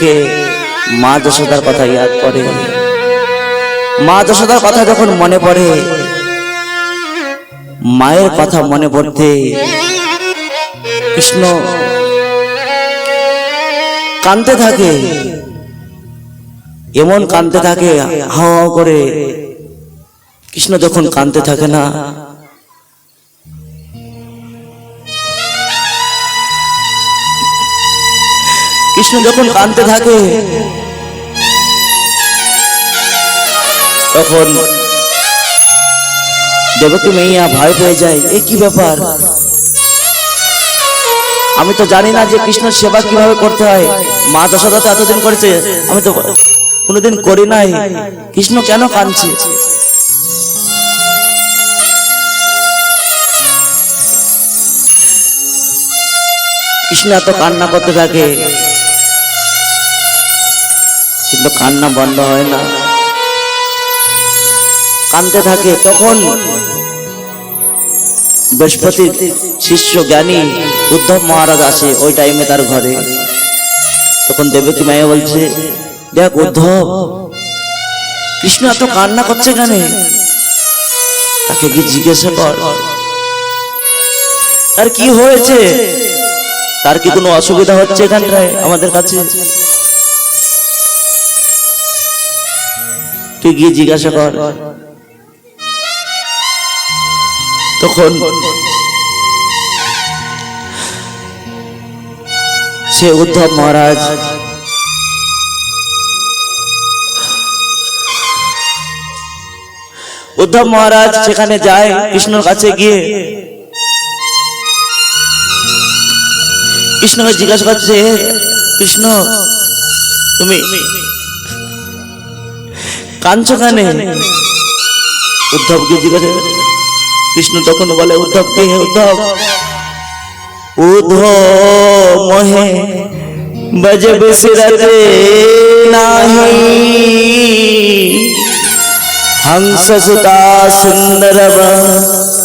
দেখে মা যশোদার কথা ইয়াদ করে। মা যশোদার কথা যখন মনে পড়ে, মায়ের কথা মনে পড়তে কৃষ্ণ কাঁদতে থাকে, এমন কাঁদতে থাকে হাও হাও করে। কৃষ্ণ যখন কাঁদতে থাকে না, কৃষ্ণ যখন কাঁদতে থাকে তখন দেবকী মাইয়া ভয় পেয়ে যায়, এ কি ব্যাপার, আমি তো জানি না যে কৃষ্ণের সেবা কিভাবে করতে হয়। মা যশোদা তো এতদিন করেছে, আমি তো কোনোদিন করি নাই, কৃষ্ণ কেন কাঁদছে? কৃষ্ণ এত কান্না করতে থাকে, কিন্তু কান্না বন্ধ হয় না, কাঁদতে থাকে। তখন বৃহস্পতির শিষ্য জ্ঞানী উদ্ধব মহারাজ আসে ওই টাইমে তার ঘরে। তখন দেবকী মায়া বলছে, দেখ উদ্ধব, কৃষ্ণ এত কান্না করছে কেন, তাকে কি জিজ্ঞাসা কর, তার কি হয়েছে, তার কি কোনো অসুবিধা হচ্ছে এখানটায় আমাদের কাছে, তুই গিয়ে জিজ্ঞাসা কর। তখন সে উদ্ধব মহারাজ সেখানে যায়, কৃষ্ণর কাছে গিয়ে কৃষ্ণকে জিজ্ঞাসা করছে, কৃষ্ণ তুমি কাঁদছো কেন? উদ্ধবকে জিজ্ঞাসা, কৃষ্ণ তখন বলে উদ্ধবকে, উদ্ধব মহে বজ বিসরতে নাহি हंस सुता सुंदर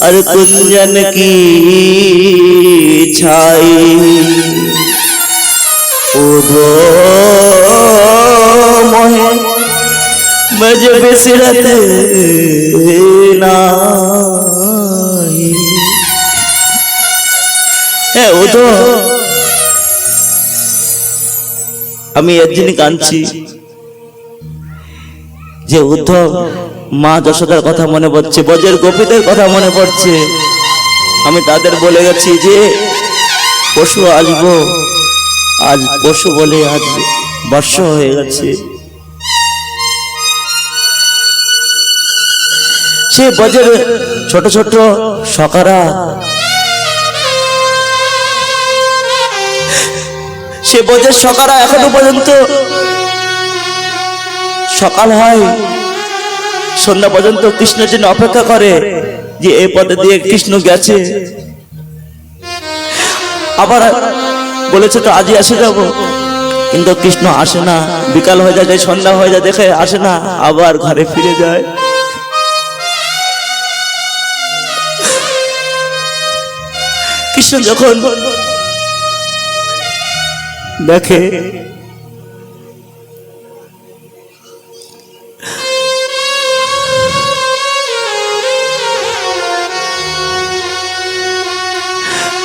और कुंजन की छाई उधो मोहे बज बिसरत नाहि। हे उधो, আমি এর জন্য কাঁদছি যে উদ্ধব মা যশোদার কথা মনে পড়ছে, ব্রজের গোপীদের কথা মনে পড়ছে। আমি তাদের বলে গেছি যে পশু আসবো, আজ পশু বলে আজ বর্ষ হয়ে গেছে। সে ব্রজের ছোট ছোট সখারা, সে ব্রজের সখারা এখনো পর্যন্ত সকাল হয় সন্ধ্যা পর্যন্ত কৃষ্ণের জন্য অপেক্ষা করে যে এই পথে দিয়ে কৃষ্ণ গেছে, আবার বলেছে তো আজই এসে যাব, কিন্তু কৃষ্ণ আসে না। বিকাল হয়ে যায়, সন্ধ্যা হয়ে যায়, দেখে আসে না, আবার ঘরে ফিরে যায়। কৃষ্ণ যখন দেখে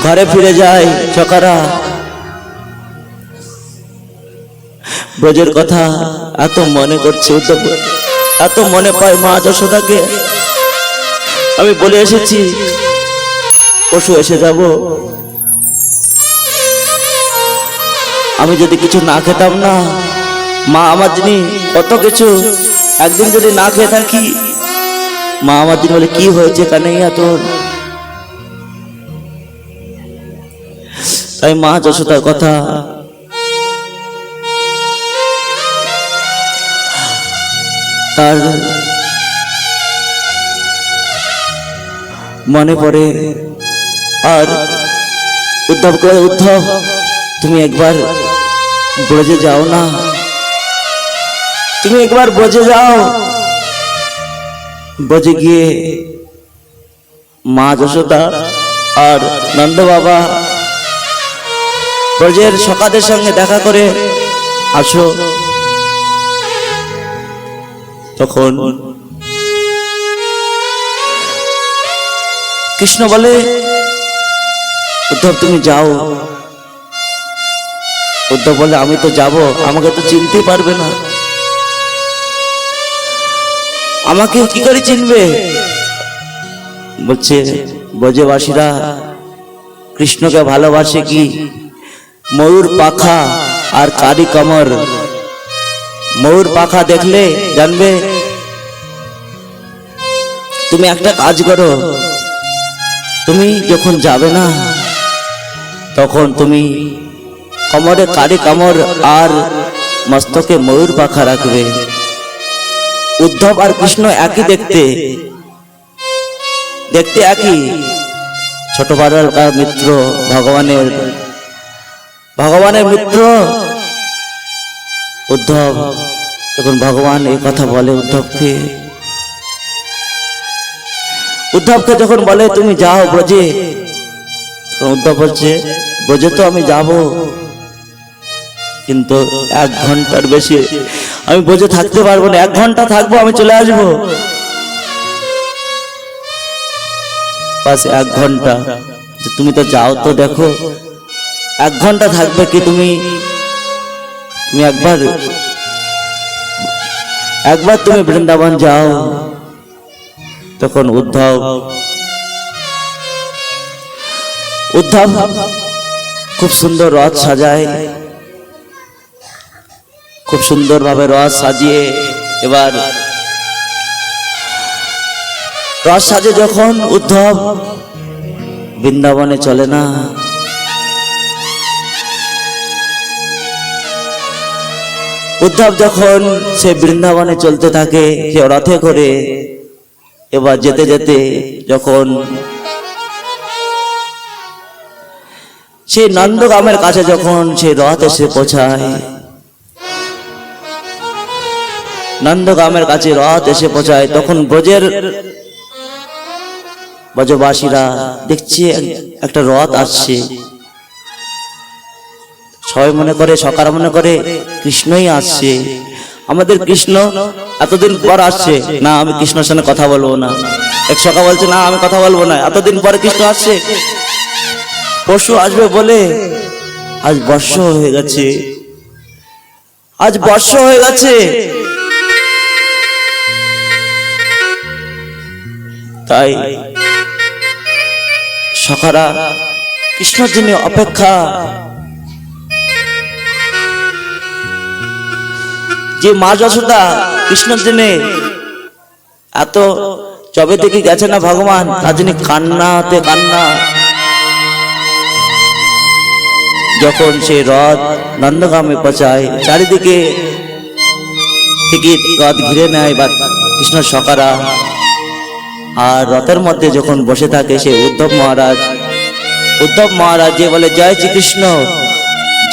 ঘরে ফিরে যায় সখারা, ব্রজের কথা এত মনে করছে উদ্ধব, এত মনে পায় মা যশোদাকে। আমি বলে এসেছি পশু এসে যাব, আমি যদি কিছু না খেতাম না, মা আমার যিনি কত কিছু, একদিন যদি না খেয়ে থাকি, মা আমার দিন বলে কি হয়েছে কানাইয়া তোর। তাই মা যশোদার কথা তার মনে পড়ে। আর উদ্ধব করে, উদ্ধব তুমি একবার ব্রজে যাও না, তুমি একবার ব্রজে যাও, ব্রজে গিয়ে মা যশোদা আর নন্দ বাবা ব্রজের সখাদের সঙ্গে দেখা করে আসো। তখন কৃষ্ণ বলে, উদ্ধব তুমি যাও। উদ্ধব বলে, আমি তো যাব, আমাকে তো চিনতে পারবে না, আমাকে কি করে চিনবে? বলছে, ব্রজবাসীরা কৃষ্ণকে ভালোবাসে কি ময়ূর পাখা আর কারি কমর। ময়ূর পাখা দেখলে জানবে। তুমি একটা কাজ করো, তুমি যখন যাবে না তখন তুমি কমরে কারি কমর আর মস্তকে ময়ূর পাখা রাখবে। উদ্ধব আর কৃষ্ণ একই দেখতে, দেখতে একই, ছোটবেলাকার মিত্র, ভগবানের মিত্র। উদ্ধব যখন ভগবান এই কথা বলে উদ্ধবকে যখন বলে তুমি যাও ব্রজে, উদ্ধব বলছে, ব্রজে তো আমি যাব, কিন্তু 1 ঘন্টার বেশি আমি ব্রজে থাকতে পারবো না। 1 ঘন্টা থাকবো, আমি চলে আসবো। বাস 1 ঘন্টা। তুমি তো যাও তো দেখো, 1 ঘন্টা থাকবে কি? তুমি একবার তুমি বৃন্দাবন যাও। তখন উদ্ধব খুব সুন্দর রথ সাজায়, খুব সুন্দর ভাবে রথ সাজিয়ে, এবার রথ সাজে যখন উদ্ধব বৃন্দাবনে চলে না, উদ্ধব যখন সে বৃন্দাবনে চলতে থাকে সে রথে করে, এবার যেতে যেতে যখন সেই নন্দগ্রামের কাছে যখন সে রথ এসে পৌঁছায়, নন্দগ্রামের কাছে রথ এসে পৌঁছায়, তখন ব্রজবাসীরা দেখছে একটা রথ আসছে। সবাই মনে করে, সকার মনে করে কৃষ্ণই আসছে, আমাদের কৃষ্ণ এতদিন পর আসছে, না আমি কৃষ্ণের সঙ্গে কথা বলবো না। এক সখা বলছে, না আমি কথা বলবো না, এতদিন পরে কৃষ্ণ আসছে, পরশু আসবে বলে আজ বর্ষ হয়ে গেছে, আজ বর্ষ হয়ে গেছে। তাই সখারা কৃষ্ণের জন্য অপেক্ষা, যে মা যশোদা কৃষ্ণের জন্য এত চবে থেকে গেছে না ভগবান, তার জন্য কান্নাতে কান্না। যখন সে রথ নন্দগ্রামে পৌঁছায়, চারিদিকে থেকে রথ ঘিরে নেয় বা কৃষ্ণ সখারা, আর রথের মধ্যে যখন বসে থাকে সে উদ্ধব মহারাজ যে বলে, জয় শ্রীকৃষ্ণ,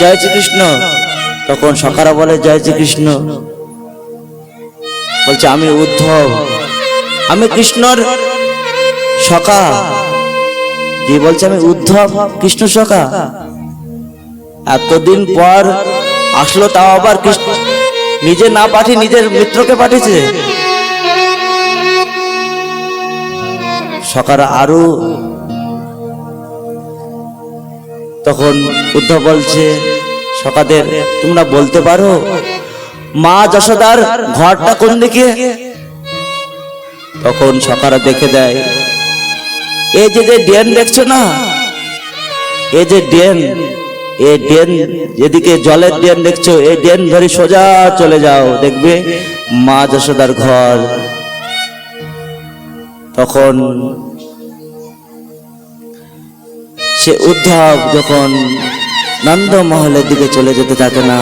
জয় শ্রীকৃষ্ণ। তখন সখারা বলে, জয় শ্রীকৃষ্ণ। বলছে, আমি উদ্ধব, আমি কৃষ্ণর সখা। যে বলছে আমি উদ্ধব, কৃষ্ণ সখা, এতদিন পর আসলো, তাও আবার কৃষ্ণ নিজে না পাঠিয়ে নিজের মিত্রকে পাঠিয়েছে। সখারা আরো, তখন উদ্ধব বলছে সখাদের, তোমরা বলতে পারো মা যশোদার ঘরটা কোন দিকে? তখন সখারা দেখে দেয়, এই যে ড্রেন দেখছো না, এই যে ড্রেন, এই ড্রেন যেদিকে জলের ড্রেন দেখছো, এই ড্রেন ধরে সোজা চলে যাও, দেখবে মা যশোদার ঘর। তখন সে উদ্ধব যখন নন্দমহলের দিকে চলে যেতে থাকে না,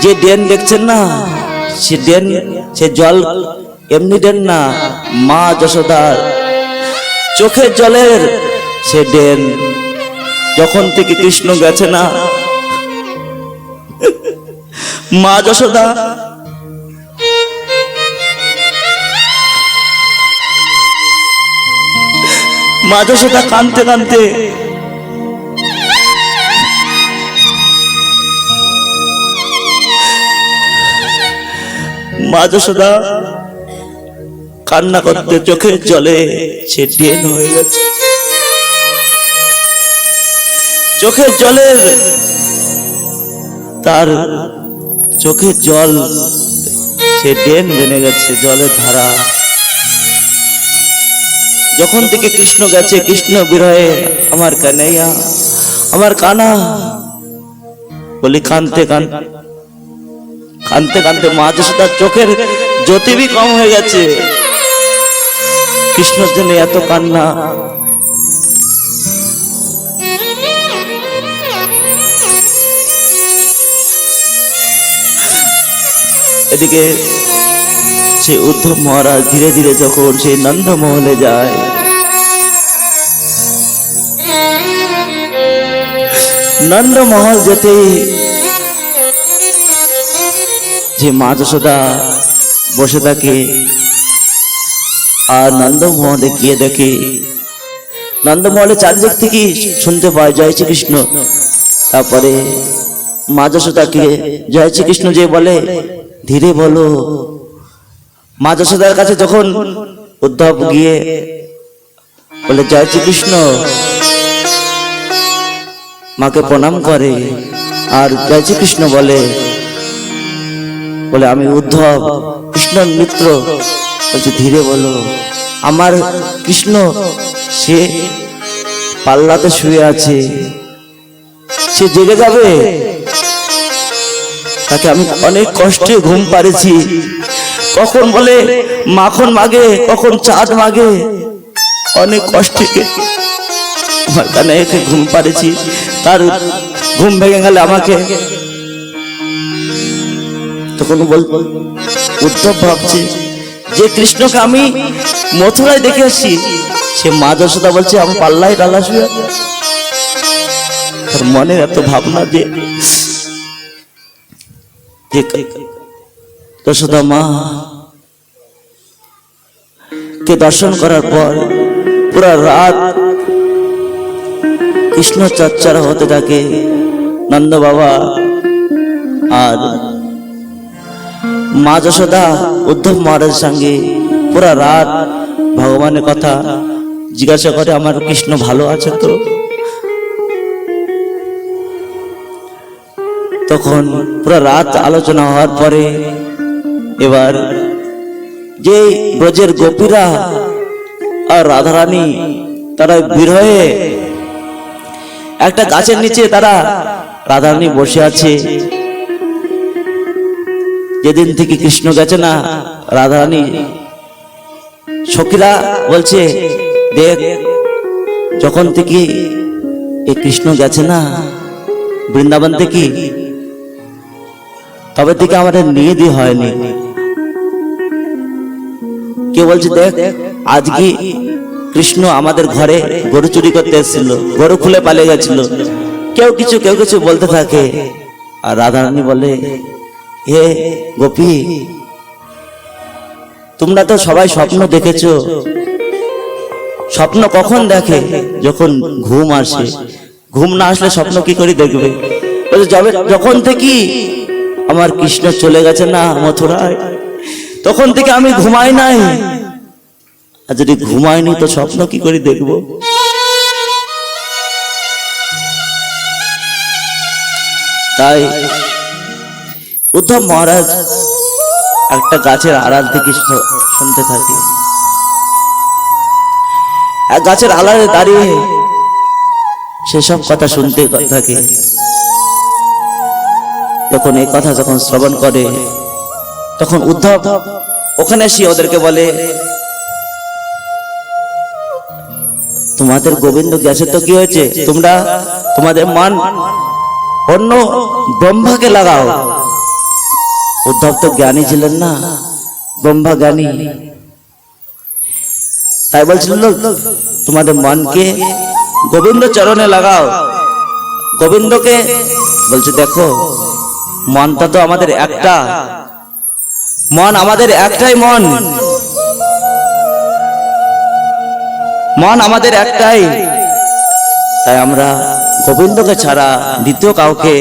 যে ড্রেন দেখছেন না, সে ড্রেন, সে জল এমনি ড্রেন না, মা যশোদার চোখের জলের সে ড্রেন। যখন থেকে কৃষ্ণ গেছে না, মা যশোদা কাঁদতে কাঁদতে মা যশোদা কান্না করতে চোখের জলে সে ডেন হয়ে গেছে। চোখের জলের তার চোখের জল সে ডেন বেনে গেছে, জলের ধারা। যখন থেকে কৃষ্ণ গেছে, কৃষ্ণ বিরহে আমার কানাইয়া, আমার কানা বলি কানতে কানতে কানতে কানতে মা যশোদার চোখের জ্যোতি কম হয়ে গেছে। কৃষ্ণর জন্য এত কান্না। এদিকে সেই উদ্ধব মহারাজ ধীরে ধীরে যখন সেই নন্দমহলে যায়, নন্দমহল যেতে যে মা যশোদা বসে থাকে, আর নন্দমহলে গিয়ে দেখে, নন্দমহলে চারিদিক থেকে শুনতে পায় জয় শ্রীকৃষ্ণ। তারপরে মা যশোদাকে জয় শ্রীকৃষ্ণ যে বলে, ধীরে বলো। মা যশোদার কাছে যখন উদ্ধব গিয়ে বলে জয় শ্রীকৃষ্ণ, মাকে প্রণাম করে, আর জয় শ্রীকৃষ্ণ বলে বলে আমি উদ্ধব কৃষ্ণর মিত্র। বলছে ধীরে বলো, আমার কৃষ্ণ সে পাল্লাতে শুয়ে আছে, সে জেগে যাবে, তাকে আমি অনেক কষ্টে ঘুম পাড়েছি। কখন বলে মাখন মাগে, কখন চাঁদ মাগে, অনেক কষ্টে আমার কানে ঘুম পাড়েছি। তার ঘুম ভেঙে গেলে আমাকে তখন বলবো। উদ্ধব ভাবছে যে কৃষ্ণকে আমি মথুরায় দেখে আসছি, সে মা যশোদা বলছে আমি পাল্লায় ডালা শুয়ে। তার মনের এত ভাবনা যে যশোদা মা কে দর্শন করার পর পুরা রাত কৃষ্ণ চর্চা হতে থাকে। নন্দ বাবা আর মা যশোদা উদ্ধব মহারাজের সঙ্গে পুরা রাত ভগবানের কথা জিজ্ঞাসা করে, আমার কৃষ্ণ ভালো আছে তো? তখন পুরা রাত আলোচনা হওয়ার পরে এবার যে ব্রজের গোপীরা আর রাধারানী তারা বিরহে একটা গাছের নিচে তারা রাধারানী বসে আছে। যেদিন থেকে কৃষ্ণ গেছে না, রাধারানী সখীরা বলছে দেখ, যখন থেকে এই কৃষ্ণ গেছে না বৃন্দাবন থেকে, তবে থেকে আমাদের নিয়ে দিয়ে হয়নি। কে বলছে দেখ, আজকে কৃষ্ণ আমাদের ঘরে গরু চুরি করতে এসেছিল, গরু খুলে পালিয়ে গেছিল। কেউ কিছু বলতে থাকে। আর রাধারানী বলে, হে গোপী, তোমরা তো সবাই স্বপ্ন দেখেছো। স্বপ্ন কখন দেখে? যখন ঘুম আসে। ঘুম না আসলে স্বপ্ন কি করে দেখবে? যখন থেকে আমার কৃষ্ণ চলে গেছে না মথুরায়, তখন থেকে আমি ঘুমাই নাই। আর যদি ঘুমাইনি তো স্বপ্ন কি করে দেখব? তাই উদ্ধব মহারাজ একটা গাছের আড়াল থেকে শুনতে থাকে। এক গাছের আড়ালে দাঁড়িয়ে সেসব কথা শুনতে থাকে। তখন এই কথা যখন শ্রবণ করে, তখন উদ্ধব ওখানে এসে ওদেরকে বলে, তোমাদের গোবিন্দ গেছে তো কি হয়েছে? তোমরা তোমাদের মন অন্য ব্রহ্মাকে লাগাও। উদ্ধব তো জ্ঞানী ছিলেন না, ব্রহ্মা জ্ঞানী, তাই বলছিল তোমাদের মনকে গোবিন্দ চরণে লাগাও। গোবিন্দকে বলছে দেখো, মনটা তো আমাদের একটা, মন আমাদের একটাই, মন আমাদের একটাই। তাই আমরা গোবিন্দকে ছাড়া দ্বিতীয় কাউকে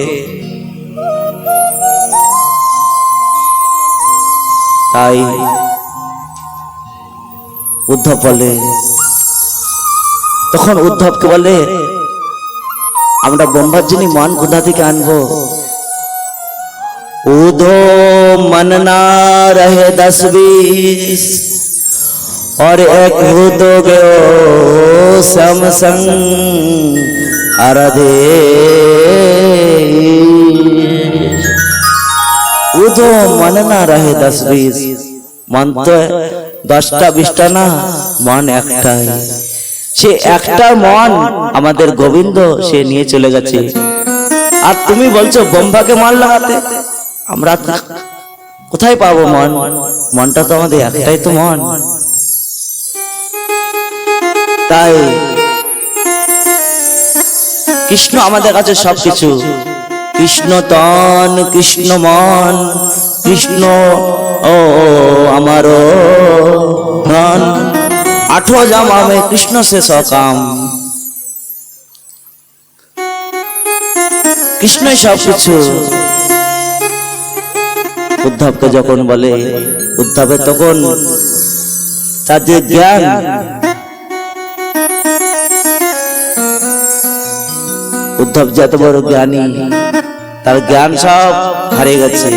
তাই উদ্ধব বলে, তখন উদ্ধবকে বলে, আমরা ব্রহ্মার যিনি মান কোথা থেকে আনবো? उधो मन ना रहे 10-20 और एक हो तो गयो समसंग आराधे। उधो मन ना रहे 10-20 मन तो 10টা-20টা না, মন একটাই। সে একটা মন আমাদের গোবিন্দ সে নিয়ে চলে গেছে। আর তুমি বলছো ব্রহ্মাকে মান লাগাতে, আমরা কোথায় পাবো মন? মনটা তো আমাদের একটাই তো মন। তাই কৃষ্ণ আমাদের কাছে সবকিছু। কৃষ্ণ তন, কৃষ্ণ মন, কৃষ্ণ ও আমার প্রাণ, 8 জামা মে কৃষ্ণ সে সকাম। কৃষ্ণই সবকিছু। উদ্ধবকে যখন বলে, উদ্ধবের তখন তার যে জ্ঞান, উদ্ধব যত বড় জ্ঞানী, তার জ্ঞান সব হারিয়ে গেছে।